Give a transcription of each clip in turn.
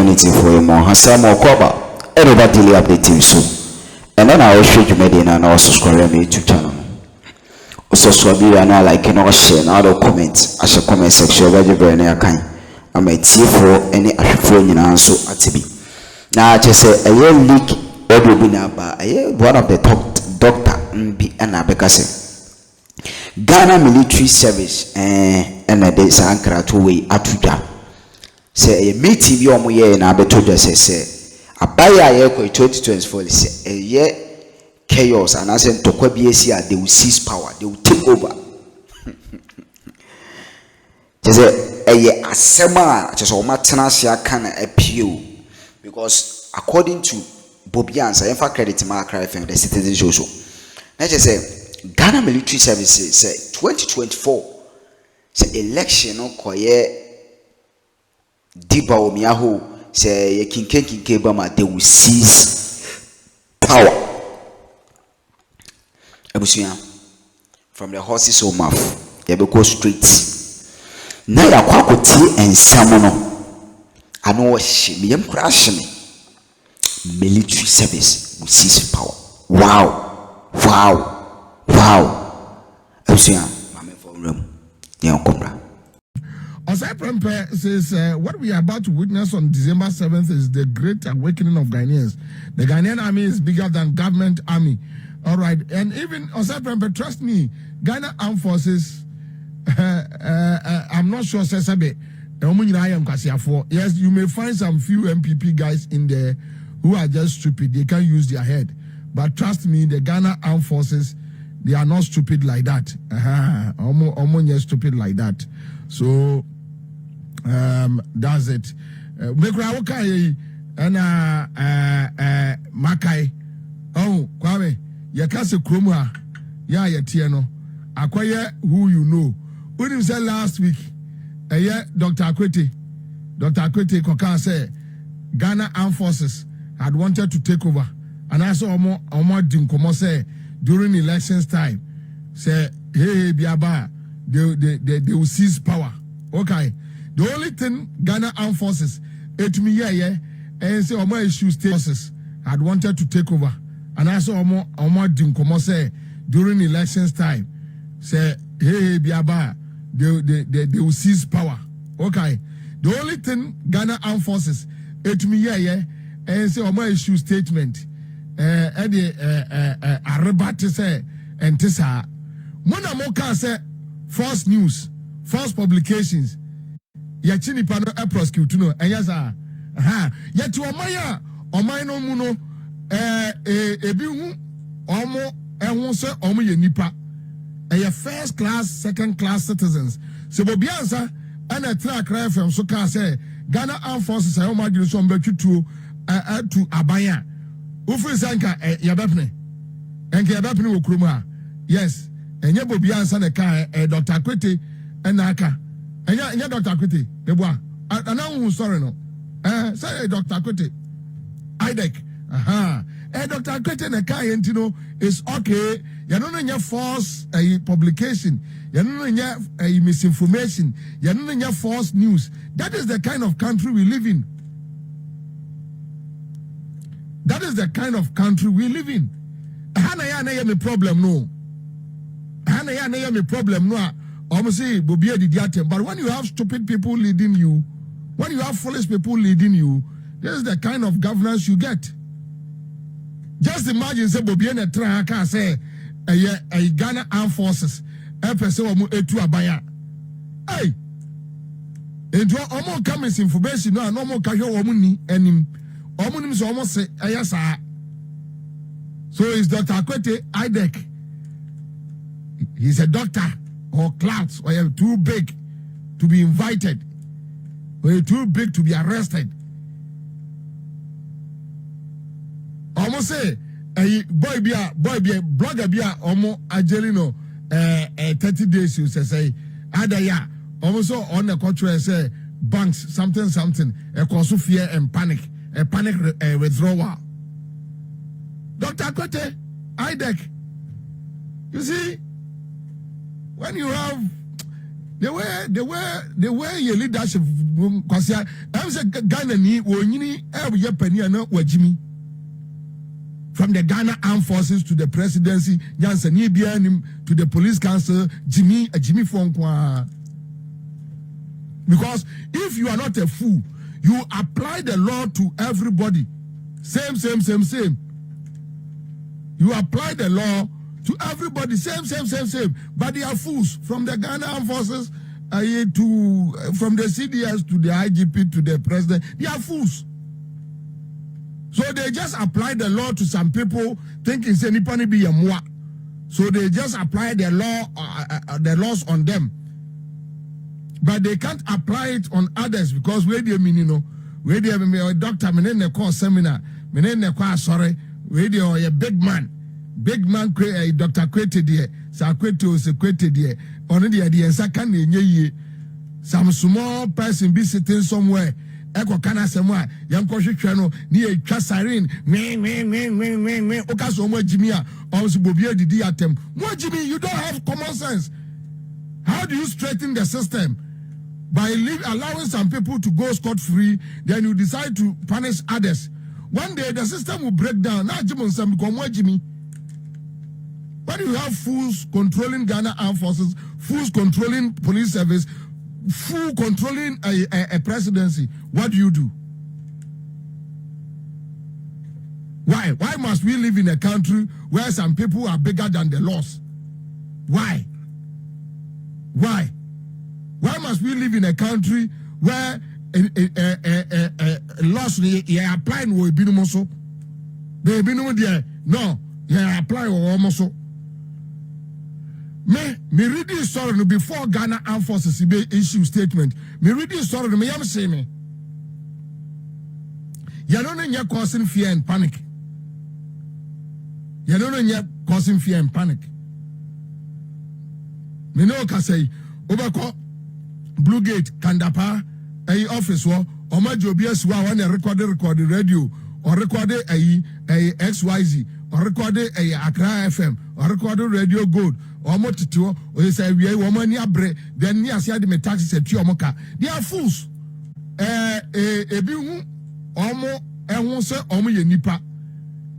community for more Hasam or Koba. Everybody daily update so. And then I will show you made in and also subscribe to my YouTube channel. Also subscribe and like and share and other comments. I shall comment section where you bring your kind. I might see for any phone in answer at TB. Now I just say a year leak audio bin one of the top doctor and Abekase. Ghana military service and a day Sankara 2 way atuja. Say a meeting you omo ye na abetoja say abaya ye ko 2024 say a year chaos and as to kwa BSC they will seize power, they will take over. Just a ye asema just o matena sia kan appeal because according to Bobie answer in fact credit ma cry from the citizen show. Let's just say Ghana military services say 2024 say election no koye di Bawumia ho say ye kinke bama they will seize power. Ebusuya from the horses o mouth ye be go straight. Na ya kwakoti ensamo no ano hye me yam crash me military service will seize power. Wow. Osai says what we are about to witness on December 7th is the great awakening of Ghanaians. The Ghanaian army is bigger than government army. All right, and even Osai trust me, Ghana Armed Forces. I'm not sure. Yes, you may find some few MPP guys in there who are just stupid. They can't use their head. But trust me, the Ghana Armed Forces, they are not stupid like that. Almost stupid like that. So that's it. Mekrawokai and Makai. Oh, Kwame, Yakase Kroma, ya Tiano. Acquire who you know. What you said last week? Dr. Akwete Kokan said Ghana Armed Forces had wanted to take over. And I saw Omo Dinkomo say during elections time, say, hey, Biaba, they will seize power. Okay. The only thing Ghana Armed Forces, and say Omo issue state forces had wanted to take over. And I saw Omo Dinkomo say during elections time, say, hey, Biaba, they will seize power. Okay. The only thing Ghana Armed Forces, and say Omo issue statement. Arrebate say and tisa mona moka say false news, false publications yachini pano prosecute no enyasa yati omaya no mu no ebi hu omo ehun se omo ye nipa first class, second class citizens se Bobie ansa ana tra cry from so ka say Ghana Armed Forces ayo magiri so mbetwutuo to abaya Ufu sanka yabapne. Enke yabapne wo kroma. Yes. Enye Bobie ansa ne ka Dr. Akwete enaka. Enye Dr. Akwete deboa. Ana hu sorry no. Say Dr. Akwete. IDEC. Dr. Akwete ne ka yentino is okay. Ya no nya false publication. Ya no nya misinformation. Ya no nya false news. That is the kind of country we live in. That is the kind of country we live in. Hana ya me problem no. Hana ya me problem no. Almost say Bobie did that. But when you have stupid people leading you, when you have foolish people leading you, this is the kind of governance you get. Just imagine say Bobie na try can say a Ghana Armed Forces. Person omo etu abaya. Hey. Into omo come misinformation no omo ka hwe omo ni anim. Omonim so almost say ayasa. So is Dr. Akwete IDEC. He's a doctor or clerks or you're too big to be invited. Or you're too big to be arrested. Almost say boy be blogger be omo ajelino 30 days you say adaya almost on the culture say banks something a cause of fear and panic. A panic withdrawal. Dr. Akwete, IDEC. You see, when you have The way your leadership, because I was a Ghana ni wonyini every penny and not Jimmy. From the Ghana Armed Forces to the presidency, Jansen to the police council, Jimmy Fonkwa. Because if you are not a fool, you apply the law to everybody. Same. You apply the law to everybody, same. But they are fools. From the Ghana Armed Forces from the CDS to the IGP to the president, they are fools. So they just apply the law to some people, thinking say nipani be a moi. So they just apply the laws on them. But they can't apply it on others because where they mean, where they have a doctor, me call seminar, me call sorry, where they are a big man, Dr. Kwete there, Sakweto Sekwete there, on the idea, second ye, some small person be sitting somewhere, Echo Kana somewhere, young Koshi channel, near Chasarin, me, Okaso Jimmy, also Bobie the diatem. What Jimmy, you don't have common sense. How do you straighten the system? By allowing some people to go scot-free, then you decide to punish others. One day the system will break down. Now Jimmy. When you have fools controlling Ghana Armed Forces, fools controlling police service, fools controlling a presidency, what do? Why? Why must we live in a country where some people are bigger than the laws? Why? Why must we live in a country where laws are applying with binomoso? They no, yeah, apply almost. Me read this story before Ghana Armed Forces issue statement. Me read this story, me yam say me. You don't know you're causing fear and panic. You don't know you're causing fear and panic. Me no can say Obako Blue Gate Kandapa a office war or my job yes one recorded radio or recorded a XYZ or recorded a Akroma FM or recorded Radio Gold or Motito or say we are woman near bread then near said me taxes at Chiomoka. They are fools. A biu omo won't say omo ye nipa.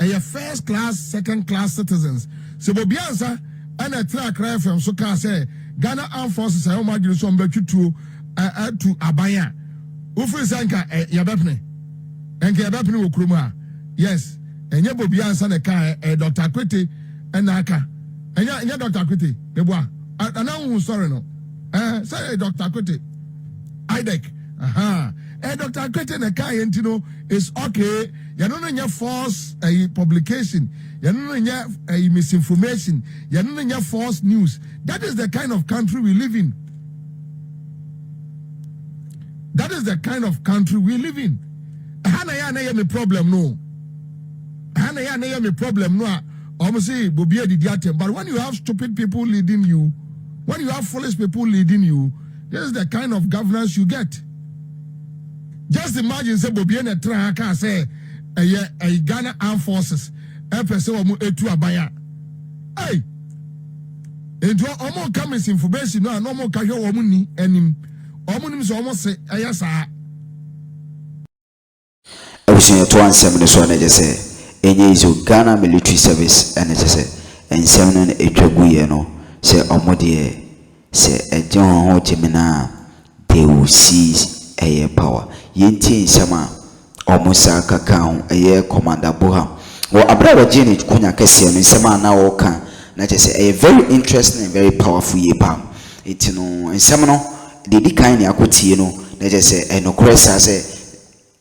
A first class, second class citizens. So Bobiansa and a track from so can say Ghana Armed Forces I imagine some bet you to Abaya. Ufu Sanka Yabapne. And Yabapne Akroma. Yes. And Bobiansa and a Dr. Kwete and Naka. And ya Dr. Kwete, the boy. And now sorry no. Say Dr. Kwete. IDEC. Aha. And Dr. Kwete and Kayentino is okay. You don't know false publication. You don't know misinformation. You don't know false news. That is the kind of country we live in. That is the kind of country we live in. Hana me problem no. Hana me problem no. Almost say Bobie the diatem. But when you have stupid people leading you, when you have foolish people leading you, this is the kind of governance you get. Just imagine say Bobie na tra say a Ghana Armed Forces person omo etu abaya. Hey. Ento omo come information no no mo ka hwe omo ni anim. Omo nim so omo se ayasa. Abusunya to ansem ne so na je se enye izo Ghana military service ene je se ensem no etwaguye no se omo de se eje ho jemina they will seize a power. Yenti nsema omusa kakao eye commander Boha wo abrawa jeni kunya Kesi no nsema na wo kan na che say very interesting and very powerful yepa etino nsema no de kan ne akotie no na che say enokore sa say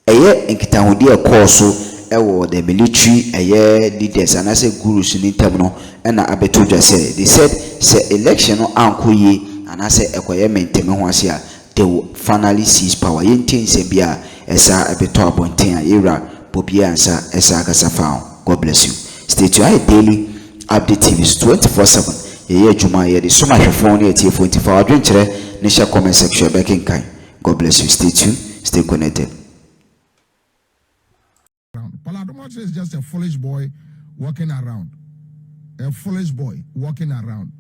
eye nkitahudi ekoso ewo the military eye leaders and say gurus ni tam no na abeto dwa say they said say election no ankoye and say ekoye menteme ho ase a they will finally seize power. Yentin sebia esa abeto abonten a era Bobie ansa esa kasafa. God bless you. Stay tuned. Daily update TV 24/7. Ye juma ye de soma hwefo ne tie 24 adwenkyere ne share comment section back in kind. God bless you. Stay tuned. Stay connected. Paladomo is just a foolish boy walking around. A foolish boy walking around.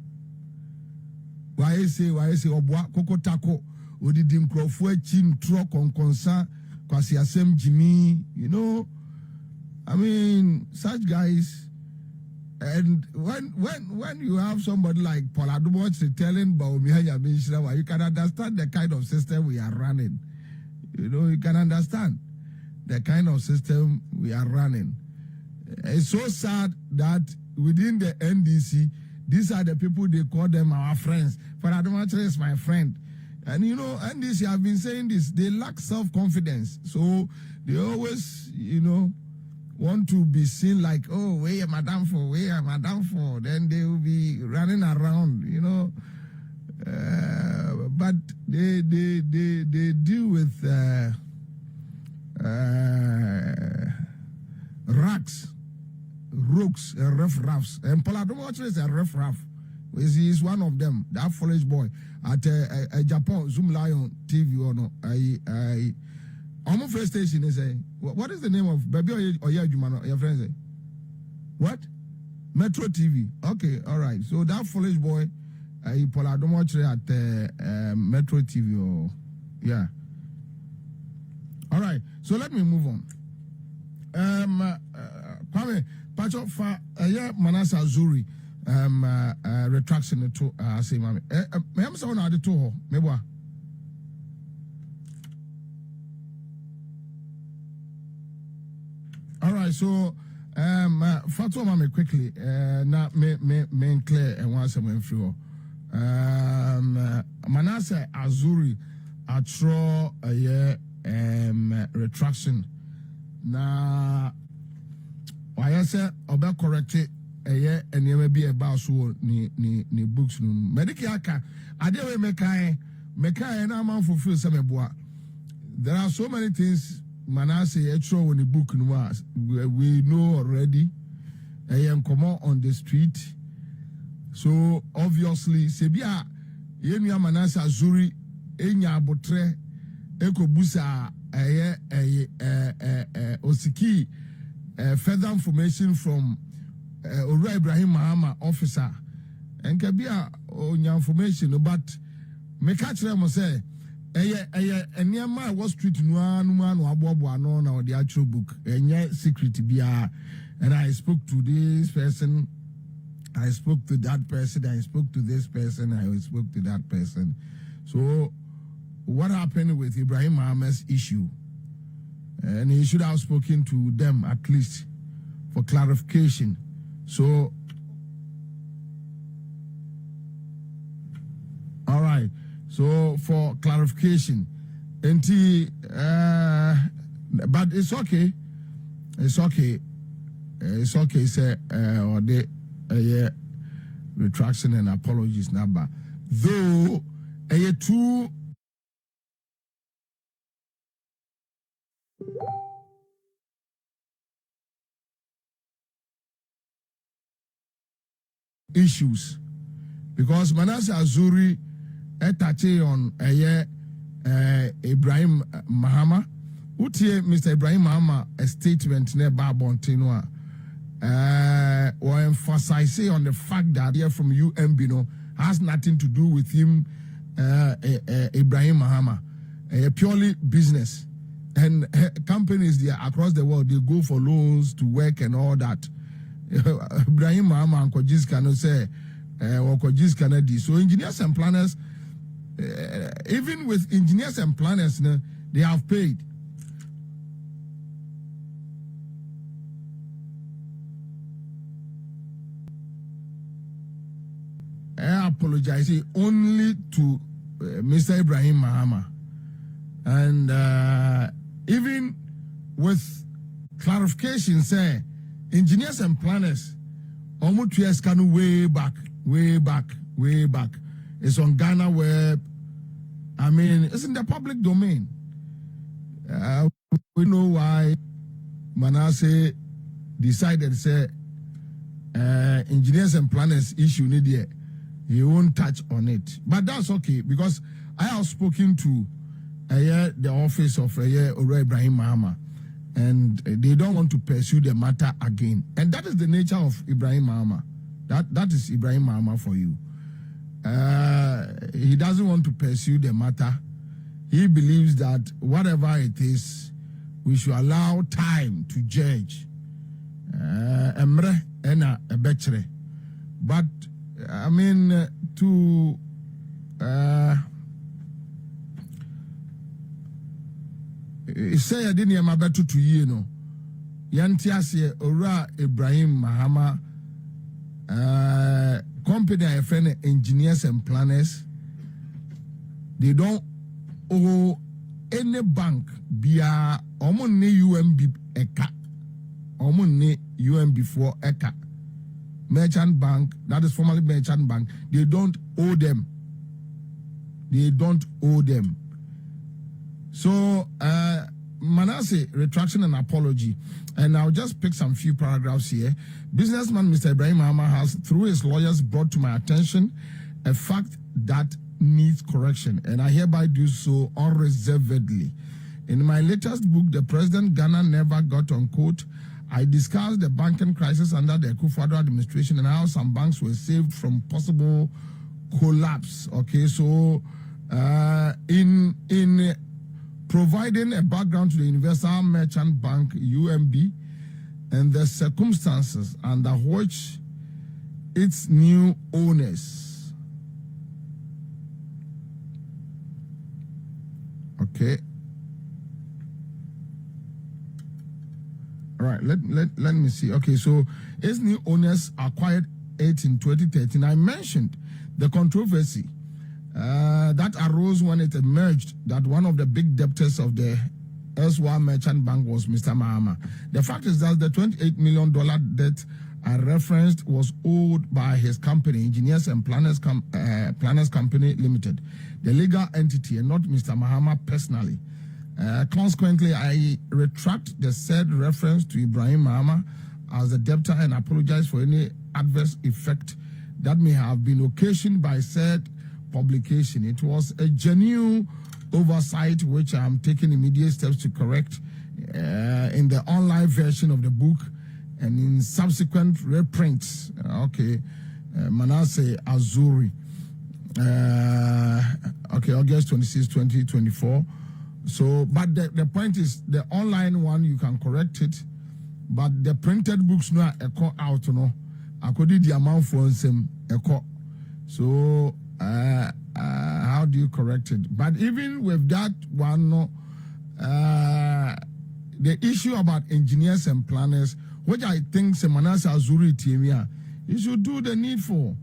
why say obwa kokotako odidi nkrofo achi ntro konkonsa kwasi asem Jimmy, you know. I mean, such guys. And when you have somebody like Paul Adumochi telling Bawumia Yamishra, you can understand the kind of system we are running. You know, you can understand the kind of system we are running. It's so sad that within the NDC, these are the people they call them our friends. Paul Adumochi is my friend. And you know, NDC have been saying this, they lack self-confidence. So they always, you know, want to be seen like, oh, where am I down for? Where am I down for? Then they will be running around, you know. But they deal with racks, rooks, and riff-raffs. And Paul Adumochi is a riff-raff. He is one of them, that foolish boy. At Japan, Zoom Lion TV or no, on my first station is a what is the name of Bobie or your friend say? What? Metro TV. Okay, all right. So that foolish boy, he Paul Adumochi at Metro TV or yeah. All right. So let me move on. Kwame Pacho fa Manasa Zuri retraction to say mami. Me am say na de to ho meboa. All right, so Fatu mami quickly na me clear and once I'm through. Manasa Azuri atro retraction na why say oba correct it and you may be about so ni books no medical aka ade we mekai na man fulfill some boa. There are so many things Manasseh etro in the book no we know already. I am common on the street, so obviously sebia yenu Manasseh Azuri enya abotre ekobusa osiki further information from Ora Ibrahim Mahama officer and kabia onya information but me catch them say eniama was street no abobo no na the actual book enye secret bia. And I spoke to this person, I spoke to that person, I spoke to this person, I spoke to that person. So what happened with Ibrahim Mahama's issue? And he should have spoken to them at least for clarification. So, all right. So for clarification, but it's okay. It's okay. It's okay. Say or the retraction and apologies number. Though two issues because Manasseh Azuri etache on Ibrahim Mahama utie Mr. Ibrahim Mahama a statement ne Babontino or emphasize on the fact that here from UMB no has nothing to do with him Ibrahim Mahama purely business and companies there across the world they go for loans to work and all that. Ibrahim Mahama and Kojis cannot say or Kojis cannot do. So engineers and planners, even with engineers and planners, they have paid. I apologize only to Mr. Ibrahim Mahama, and even with clarification, say. Engineers and planners, almost 2 years can way back. It's on Ghana web. I mean, it's in the public domain. We know why Manasseh decided say engineers and planners issue need here. He won't touch on it, but that's okay because I have spoken to the office of Ora Ibrahim Mahama. And they don't want to pursue the matter again. And that is the nature of Ibrahim Mahama. That is Ibrahim Mahama for you. he doesn't want to pursue the matter. He believes that whatever it is, we should allow time to judge. Emre ena ebechre. But I mean to say I didn't hear my better to you know. Yantiase Ora Ibrahim Mahama company I friend engineers and planners. They don't owe any bank via omone UMB eka. Omone UMB for eka. Merchant bank, that is formerly merchant bank, they don't owe them. They don't owe them. So Manasseh retraction and apology. And I'll just pick some few paragraphs here. Businessman Mr. Ibrahim Mahama has, through his lawyers, brought to my attention a fact that needs correction, and I hereby do so unreservedly. In my latest book, The President Ghana Never Got on Quote, I discussed the banking crisis under the Akufo-Addo administration and how some banks were saved from possible collapse. Okay, so in providing a background to the Universal Merchant Bank, UMB, and the circumstances under which its new owners. Okay. All right, let me see. Okay, so its new owners acquired it in 2013. I mentioned the controversy that arose when it emerged that one of the big debtors of the Elsewhere Merchant Bank was Mr. Mahama. The fact is that the $28 million debt I referenced was owed by his company, Engineers and Planners Company Limited, the legal entity, and not Mr. Mahama personally. Consequently, I retract the said reference to Ibrahim Mahama as a debtor and apologize for any adverse effect that may have been occasioned by said publication. It was a genuine oversight which I am taking immediate steps to correct in the online version of the book and in subsequent reprints. Okay, Manasseh Azuri. Okay, August 26, 2024. So, but the point is, the online one you can correct it, but the printed books no echo out no. I could do the amount for some echo. So how do you correct it? But even with that one, no, the issue about engineers and planners, which I think Manasseh Azuri Timia, you should do the needful.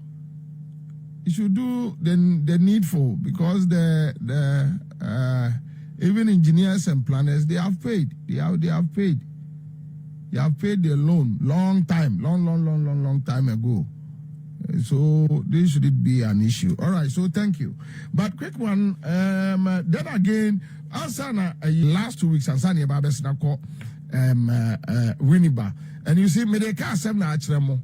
You should do the needful, because the even engineers and planners, they have paid. They have paid. They have paid their loan long time ago. So this shouldn't be an issue. All right, so thank you. But quick one, then again, Ansana last 2 weeks, Ansani Babes Nako Winiba. And you see, Medeka Semna Achremo.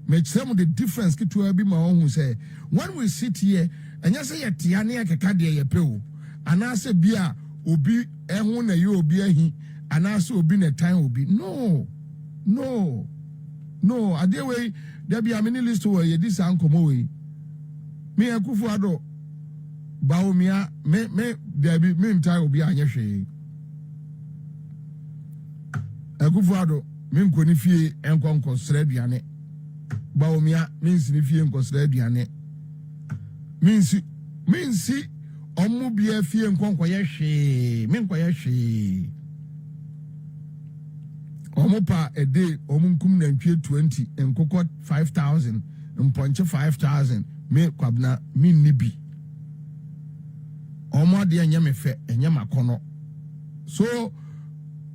Make some of the difference to be my own who say, when we sit here and you say Tiania Kakadia Yepu, and I say Bia Ubi Ehuna you be he, and I say Ubi a time will be no. I dare way there be a many list where you this uncle Moe. Me a Kufuado Bawumia, me there be me time will be a yashi. A Kufuado, Mim Konifi and Conco Srebiane. Bawumia means if you consider Diane. Means see Omu be a fee and conquayashi, Minquayashi. Omopa a day, Omunkum and Pier 20 and Cocotte 5,000 and Poncha 5,000, me Quabna, mean Nibi. Omo dear Yamefe and Yamakono. So,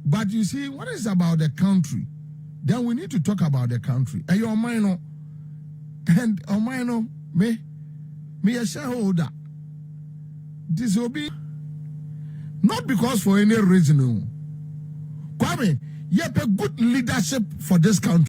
but you see, what is about the country? Then we need to talk about the country. And your minor, and a minor, me a shareholder. This will be not because for any reason. Kwame, you have a good leadership for this country.